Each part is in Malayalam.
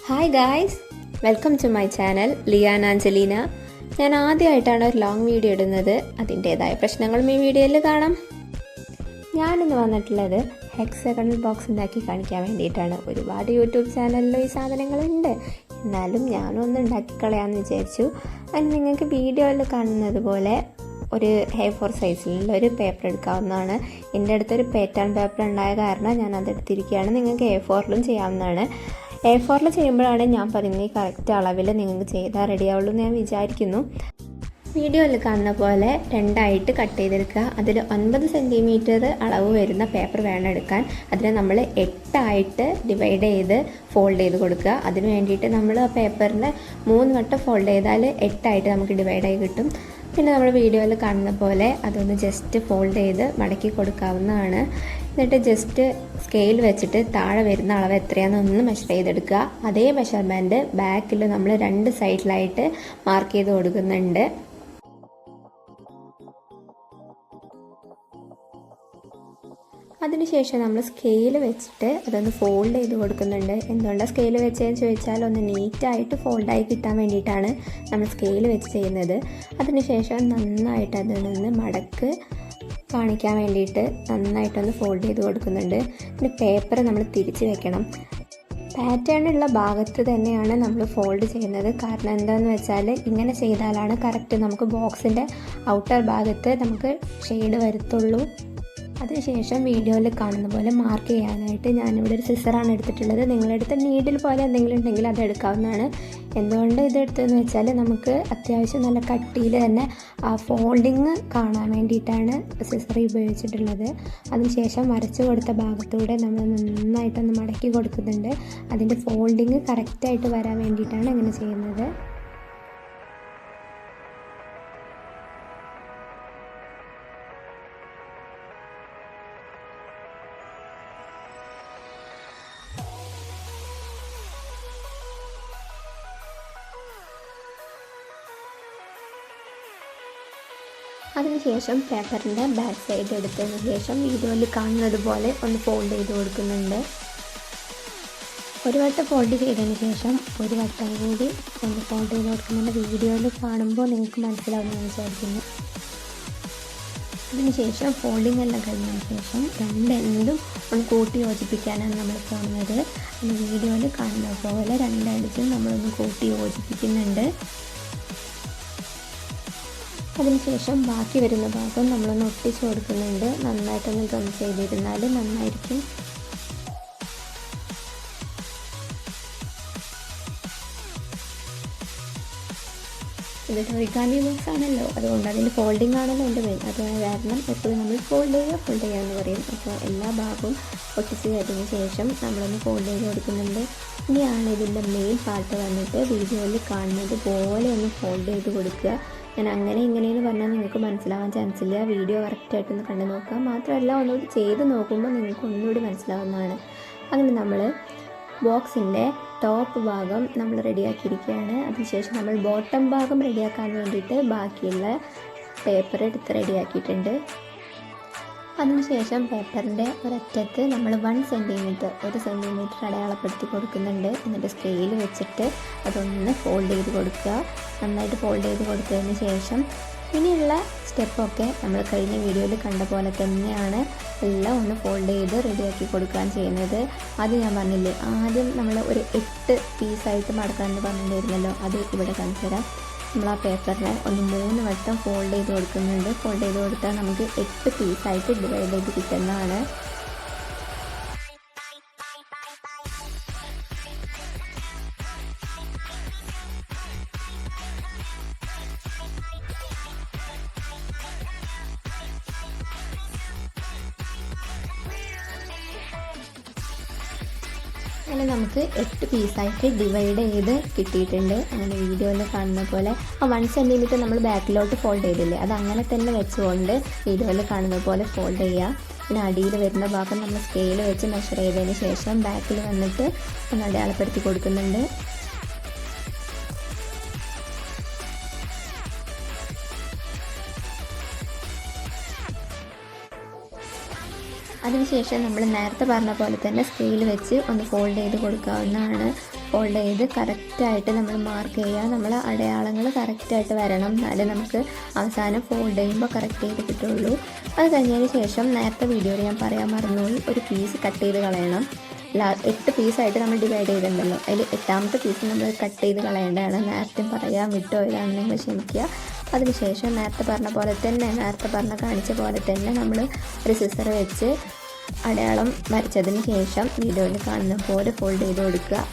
Hi guys, welcome to my channel Liyan Angelina. ഞാൻ ആദ്യമായിട്ടാണ് ഒരു ലോങ് വീഡിയോ ഇടുന്നത്. അതിൻ്റേതായ പ്രശ്നങ്ങളും ഈ വീഡിയോയിൽ കാണാം. ഞാനിന്ന് വന്നിട്ടുള്ളത് ഹെക്സഗണൽ ബോക്സ് ഉണ്ടാക്കി കാണിക്കാൻ വേണ്ടിയിട്ടാണ്. ഒരുപാട് യൂട്യൂബ് ചാനലിലും ഈ സാധനങ്ങളുണ്ട്, എന്നാലും ഞാനും ഒന്ന് ഉണ്ടാക്കിക്കളയാമെന്ന് വിചാരിച്ചു. അതിന് നിങ്ങൾക്ക് വീഡിയോയിൽ കാണുന്നത് പോലെ ഒരു A4 സൈസിലുള്ള ഒരു പേപ്പർ എടുക്കാവുന്നതാണ്. എൻ്റെ അടുത്തൊരു പാറ്റേൺ പേപ്പർ ഉണ്ടായ കാരണം ഞാൻ അതെടുത്തിരിക്കുകയാണ്. നിങ്ങൾക്ക് A4ലും ചെയ്യാവുന്നതാണ്. A4ൽ ചെയ്യുമ്പോഴാണ് ഞാൻ പറയുന്നത് ഈ കറക്റ്റ് അളവിൽ നിങ്ങൾക്ക് ചെയ്താൽ റെഡിയാവുള്ളൂ എന്ന് ഞാൻ വിചാരിക്കുന്നു. വീഡിയോയിൽ കാണുന്ന പോലെ രണ്ടായിട്ട് കട്ട് ചെയ്തെടുക്കുക. അതിൽ 9 സെൻറ്റിമീറ്റർ അളവ് വരുന്ന പേപ്പർ വേണം എടുക്കാൻ. അതിനെ നമ്മൾ 8 ഡിവൈഡ് ചെയ്ത് ഫോൾഡ് ചെയ്ത് കൊടുക്കുക. അതിന് വേണ്ടിയിട്ട് നമ്മൾ ആ പേപ്പറിനെ 3 വട്ടം ഫോൾഡ് ചെയ്താൽ 8 നമുക്ക് ഡിവൈഡായി കിട്ടും. പിന്നെ നമ്മൾ വീഡിയോയിൽ കാണുന്ന പോലെ അതൊന്ന് ജസ്റ്റ് ഫോൾഡ് ചെയ്ത് മടക്കി കൊടുക്കാവുന്നതാണ്. എന്നിട്ട് ജസ്റ്റ് സ്കെയിൽ വെച്ചിട്ട് താഴെ വരുന്ന അളവ് എത്രയാണെന്നൊന്ന് മെഷർ ചെയ്തെടുക്കുക. അതേ മെഷർമെൻറ്റ് ബാക്കിൽ നമ്മൾ 2 സൈഡിലായിട്ട് മാർക്ക് ചെയ്ത് കൊടുക്കുന്നുണ്ട്. അതിനുശേഷം നമ്മൾ സ്കെയിൽ വെച്ചിട്ട് അതൊന്ന് ഫോൾഡ് ചെയ്ത് കൊടുക്കുന്നുണ്ട്. എന്തുകൊണ്ടാണ് സ്കെയിൽ വെച്ചതെന്ന് ചോദിച്ചാൽ ഒന്ന് നീറ്റായിട്ട് ഫോൾഡായി കിട്ടാൻ വേണ്ടിയിട്ടാണ് നമ്മൾ സ്കെയിൽ വെച്ച് ചെയ്യുന്നത്. അതിനുശേഷം നന്നായിട്ട് അതിനൊന്ന് മടക്ക് കാണിക്കാൻ വേണ്ടിയിട്ട് നന്നായിട്ടൊന്ന് ഫോൾഡ് ചെയ്ത് കൊടുക്കുന്നുണ്ട്. പിന്നെ പേപ്പർ നമ്മൾ തിരിച്ച് വെക്കണം. പാറ്റേണുള്ള ഭാഗത്ത് തന്നെയാണ് നമ്മൾ ഫോൾഡ് ചെയ്യുന്നത്. കാരണം എന്താണെന്ന് വെച്ചാൽ ഇങ്ങനെ ചെയ്താലാണ് കറക്റ്റ് നമുക്ക് ബോക്സിൻ്റെ ഔട്ടർ ഭാഗത്ത് നമുക്ക് ഷെയ്ഡ് വരത്തുള്ളൂ. അതിനുശേഷം വീഡിയോയിൽ കാണുന്ന പോലെ മാർക്ക് ചെയ്യാനായിട്ട് ഞാനിവിടെ ഒരു സിസറാണ് എടുത്തിട്ടുള്ളത്. നിങ്ങളെടുത്ത നീഡിൽ പോലെ എന്തെങ്കിലും ഉണ്ടെങ്കിൽ അത് എടുക്കാവുന്നതാണ്. എന്തുകൊണ്ട് ഇതെടുത്തതെന്ന് വെച്ചാൽ നമുക്ക് അത്യാവശ്യം നല്ല കട്ടിയിൽ തന്നെ ആ ഫോൾഡിങ് കാണാൻ വേണ്ടിയിട്ടാണ് സിസർ ഉപയോഗിച്ചിട്ടുള്ളത്. അതിനുശേഷം വരച്ചു കൊടുത്ത ഭാഗത്തൂടെ നമ്മൾ നന്നായിട്ടൊന്ന് മടക്കി കൊടുക്കുന്നുണ്ട്. അതിൻ്റെ ഫോൾഡിങ് കറക്റ്റായിട്ട് വരാൻ വേണ്ടിയിട്ടാണ് അങ്ങനെ ചെയ്യുന്നത്. അതിനുശേഷം പേപ്പറിൻ്റെ ബാക്ക് സൈഡ് എടുത്തതിന് ശേഷം വീഡിയോയിൽ കാണുന്നത് പോലെ ഒന്ന് ഫോൾഡ് ചെയ്ത് കൊടുക്കുന്നുണ്ട്. ഒരു വട്ടം ഫോൾഡ് ചെയ്തതിന് ശേഷം ഒരു വട്ടം കൂടി ഒന്ന് ഫോൾഡ് ചെയ്ത് കൊടുക്കുന്നുണ്ട്. വീഡിയോയിൽ കാണുമ്പോൾ നിങ്ങൾക്ക് മനസ്സിലാവുമെന്ന് വിചാരിക്കുന്നു. അതിനുശേഷം ഫോൾഡിങ് എല്ലാം കഴിഞ്ഞതിന് ശേഷം രണ്ടെണ്ടും ഒന്ന് കൂട്ടി യോജിപ്പിക്കാനാണ് നമ്മൾ പോകുന്നത്. വീഡിയോയിൽ കാണുന്ന പോലെ രണ്ടെണ്ണം നമ്മളൊന്ന് കൂട്ടി യോജിപ്പിക്കുന്നുണ്ട്. അതിനുശേഷം ബാക്കി വരുന്ന ഭാഗം നമ്മളൊന്ന് ഒട്ടിച്ച് കൊടുക്കുന്നുണ്ട്. നന്നായിട്ടൊന്ന് ഗം ചെയ്തിരുന്നാൽ നന്നായിരിക്കും. ഇത് ഒറിഗാമി ബോക്സ് ആണല്ലോ, അതുകൊണ്ട് അതിൻ്റെ ഫോൾഡിങ് ആണല്ലോ എൻ്റെ മെയിൻ. അത് കാരണം എപ്പോഴും നമ്മൾ ഫോൾഡ് ചെയ്യുക എന്ന് പറയും. അപ്പോൾ എല്ലാ ഭാഗവും ഒട്ടിച്ച് കഴിഞ്ഞതിന് ശേഷം നമ്മളൊന്ന് ഫോൾഡ് ചെയ്ത് കൊടുക്കുന്നുണ്ട്. ഇനിയാണ് ഇതിൻ്റെ മെയിൻ പാർട്ട് വന്നിട്ട് വീഡിയോയിൽ കാണുന്നത് പോലെ ഒന്ന് ഫോൾഡ് ചെയ്ത് കൊടുക്കുക. ഞാൻ അങ്ങനെ ഇങ്ങനെയെന്ന് പറഞ്ഞാൽ നിങ്ങൾക്ക് മനസ്സിലാവാൻ ചാൻസ് ഇല്ല. വീഡിയോ കറക്റ്റായിട്ടൊന്ന് കണ്ടു നോക്കുക. മാത്രമല്ല ഒന്നുകൂടി ചെയ്ത് നോക്കുമ്പോൾ നിങ്ങൾക്ക് ഒന്നുകൂടി മനസ്സിലാവുന്നതാണ്. അങ്ങനെ നമ്മൾ ബോക്സിൻ്റെ ടോപ്പ് ഭാഗം നമ്മൾ റെഡിയാക്കിയിരിക്കുകയാണ്. അതിനുശേഷം നമ്മൾ ബോട്ടം ഭാഗം റെഡിയാക്കാൻ വേണ്ടിയിട്ട് ബാക്കിയുള്ള പേപ്പർ എടുത്ത് റെഡിയാക്കിയിട്ടുണ്ട്. അതിനുശേഷം പേപ്പറിൻ്റെ ഒരറ്റത്ത് നമ്മൾ 1 സെൻറ്റിമീറ്റർ അടയാളപ്പെടുത്തി കൊടുക്കുന്നുണ്ട്. എന്നിട്ട് സ്കെയിൽ വെച്ചിട്ട് അതൊന്ന് ഫോൾഡ് ചെയ്ത് കൊടുക്കുക. നന്നായിട്ട് ഫോൾഡ് ചെയ്ത് കൊടുത്തതിന് ശേഷം ഇനിയുള്ള സ്റ്റെപ്പൊക്കെ നമ്മൾ കഴിഞ്ഞ വീഡിയോയിൽ കണ്ട പോലെ തന്നെയാണ് എല്ലാം ഒന്ന് ഫോൾഡ് ചെയ്ത് റെഡിയാക്കി കൊടുക്കാൻ ചെയ്യുന്നത്. അത് ഞാൻ പറഞ്ഞില്ലേ, ആദ്യം നമ്മൾ ഒരു 8 പീസായിട്ട് മടക്കാമെന്ന് പറഞ്ഞിട്ടുണ്ടായിരുന്നല്ലോ, അത് ഇവിടെ കാണിച്ചു തരാം. നമ്മൾ ആ പേപ്പറിനെ ഒന്ന് 3 വട്ടം ഫോൾഡ് ചെയ്ത് കൊടുക്കുന്നുണ്ട്. ഫോൾഡ് ചെയ്ത് കൊടുത്താൽ നമുക്ക് 8 പീസായിട്ട് ഡിവൈഡ് ചെയ്ത് കിട്ടുന്നതാണ്. അങ്ങനെ നമുക്ക് 8 പീസായിട്ട് ഡിവൈഡ് ചെയ്ത് കിട്ടിയിട്ടുണ്ട്. അങ്ങനെ വീഡിയോയിൽ കാണുന്ന പോലെ ആ 1 സെൻറ്റിമീറ്റർ നമ്മൾ ബാക്കിലോട്ട് ഫോൾഡ് ചെയ്തില്ലേ, അത് അങ്ങനെ തന്നെ വെച്ചുകൊണ്ട് വീഡിയോയിൽ കാണുന്ന പോലെ ഫോൾഡ് ചെയ്യുക. പിന്നെ അടിയിൽ വരുന്ന ഭാഗം നമ്മൾ സ്കെയിൽ വെച്ച് മെഷർ ചെയ്തതിന് ശേഷം ബാക്കിൽ വന്നിട്ട് ഒന്ന് അടയാളപ്പെടുത്തി കൊടുക്കുന്നുണ്ട്. അതിനുശേഷം നമ്മൾ നേരത്തെ പറഞ്ഞ പോലെ തന്നെ സ്കെയിൽ വെച്ച് ഒന്ന് ഫോൾഡ് ചെയ്ത് കൊടുക്കാവുന്നതാണ്. ഫോൾഡ് ചെയ്ത് കറക്റ്റായിട്ട് നമ്മൾ മാർക്ക് ചെയ്യുക. നമ്മൾ അടയാളങ്ങൾ കറക്റ്റായിട്ട് വരണം, എന്നാലേ നമുക്ക് അവസാനം ഫോൾഡ് ചെയ്യുമ്പോൾ കറക്റ്റ് ചെയ്ത് കിട്ടുള്ളൂ. അത് കഴിഞ്ഞതിന് ശേഷം നേരത്തെ വീഡിയോയിൽ ഞാൻ പറയാൻ മറന്നുപോയി, ഒരു പീസ് കട്ട് ചെയ്ത് കളയണം. 8 പീസായിട്ട് നമ്മൾ ഡിവൈഡ് ചെയ്തിട്ടുണ്ടല്ലോ, അതിൽ 8ാമത്തെ പീസ് നമ്മൾ കട്ട് ചെയ്ത് കളയേണ്ടതാണ്. നേരത്തെ പറയാൻ വിട്ടുപോയതാണ്, നിങ്ങൾ ക്ഷമിക്കുക. അതിനുശേഷം നേരത്തെ കാണിച്ച പോലെ തന്നെ നമ്മൾ ഒരു സിസർ വെച്ച് അടയാളം വരച്ചതിന് ശേഷം വീഡിയോയിൽ കാണുന്ന പോലെ ഫോൾഡ് ചെയ്ത് കൊടുക്കുക.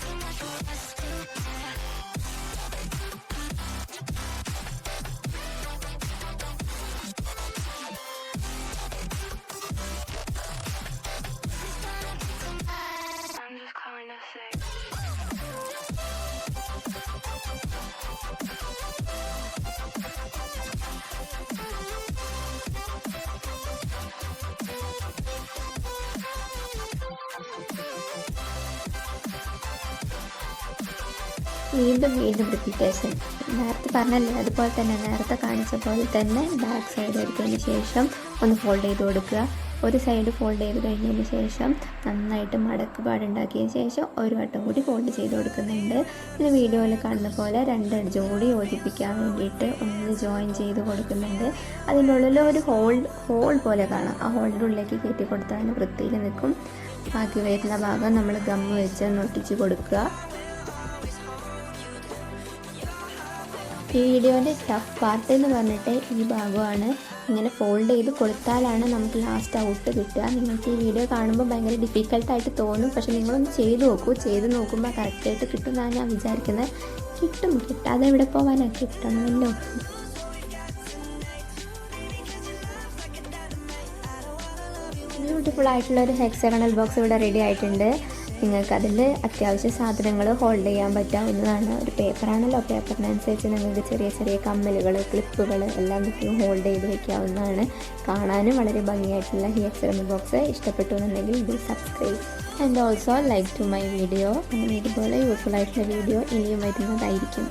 വീണ്ടും റിപ്പീറ്റേഷൻ. നേരത്തെ പറഞ്ഞല്ലേ, അതുപോലെ തന്നെ നേരത്തെ കാണിച്ച പോലെ തന്നെ ബാക്ക് സൈഡ് എടുത്തതിന് ശേഷം ഒന്ന് ഫോൾഡ് ചെയ്ത് കൊടുക്കുക. ഒരു സൈഡ് ഫോൾഡ് ചെയ്ത് കഴിഞ്ഞതിന് ശേഷം നന്നായിട്ട് മടക്ക് പാടുണ്ടാക്കിയതിന് ശേഷം ഒരു വട്ടം കൂടി ഫോൾഡ് ചെയ്ത് കൊടുക്കുന്നുണ്ട്. ഇത് വീഡിയോയിൽ കാണുന്ന പോലെ 2 ജോഡി യോജിപ്പിക്കാൻ വേണ്ടിയിട്ട് ഒന്ന് ജോയിൻ ചെയ്ത് കൊടുക്കുന്നുണ്ട്. അതിൻ്റെ ഉള്ളിൽ ഒരു ഹോൾ പോലെ കാണാം, ആ ഹോളിൻ്റെ ഉള്ളിലേക്ക് കയറ്റി കൊടുത്താൽ വൃത്തിയിൽ നിൽക്കും. ബാക്കി വരുന്ന ഭാഗം നമ്മൾ ഗമ്മ് വെച്ച് ഒട്ടിച്ച് കൊടുക്കുക. ഈ വീഡിയോൻ്റെ ടഫ് പാർട്ട് എന്ന് പറഞ്ഞിട്ട് ഈ ഭാഗമാണ്. ഇങ്ങനെ ഫോൾഡ് ചെയ്ത് കൊടുത്താലാണ് നമുക്ക് ലാസ്റ്റ് ഔട്ട് കിട്ടുക. നിങ്ങൾക്ക് ഈ വീഡിയോ കാണുമ്പോൾ ഭയങ്കര ഡിഫിക്കൽട്ടായിട്ട് തോന്നും, പക്ഷെ നിങ്ങളൊന്ന് ചെയ്ത് നോക്കൂ. ചെയ്ത് നോക്കുമ്പോൾ കറക്റ്റായിട്ട് കിട്ടുമെന്നാണ് ഞാൻ വിചാരിക്കുന്നത്. കിട്ടാതെ എവിടെ പോകാനാണ്, കിട്ടണമല്ലോ. ബ്യൂട്ടിഫുൾ ആയിട്ടുള്ളൊരു ഹെക്സഗണൽ ബോക്സ് ഇവിടെ റെഡി ആയിട്ടുണ്ട്. നിങ്ങൾക്കതിൽ അത്യാവശ്യ സാധനങ്ങൾ ഹോൾഡ് ചെയ്യാൻ പറ്റാവുന്നതാണ്. ഒരു പേപ്പറാണല്ലോ, പേപ്പറിനനുസരിച്ച് നിങ്ങൾക്ക് ചെറിയ ചെറിയ കമ്മലുകൾ, ക്ലിപ്പുകൾ എല്ലാം ഹോൾഡ് ചെയ്ത് വയ്ക്കാവുന്നതാണ്. കാണാനും വളരെ ഭംഗിയായിട്ടുള്ള ഈ ഹെക്സഗണൽ ബോക്സ് ഇഷ്ടപ്പെട്ടു എന്നുണ്ടെങ്കിൽ ഇത് subscribe and also like to my video. അങ്ങനെ ഇതുപോലെ യൂസ്ഫുൾ ആയിട്ടുള്ള വീഡിയോ ഇനിയും വരുന്നതായിരിക്കും.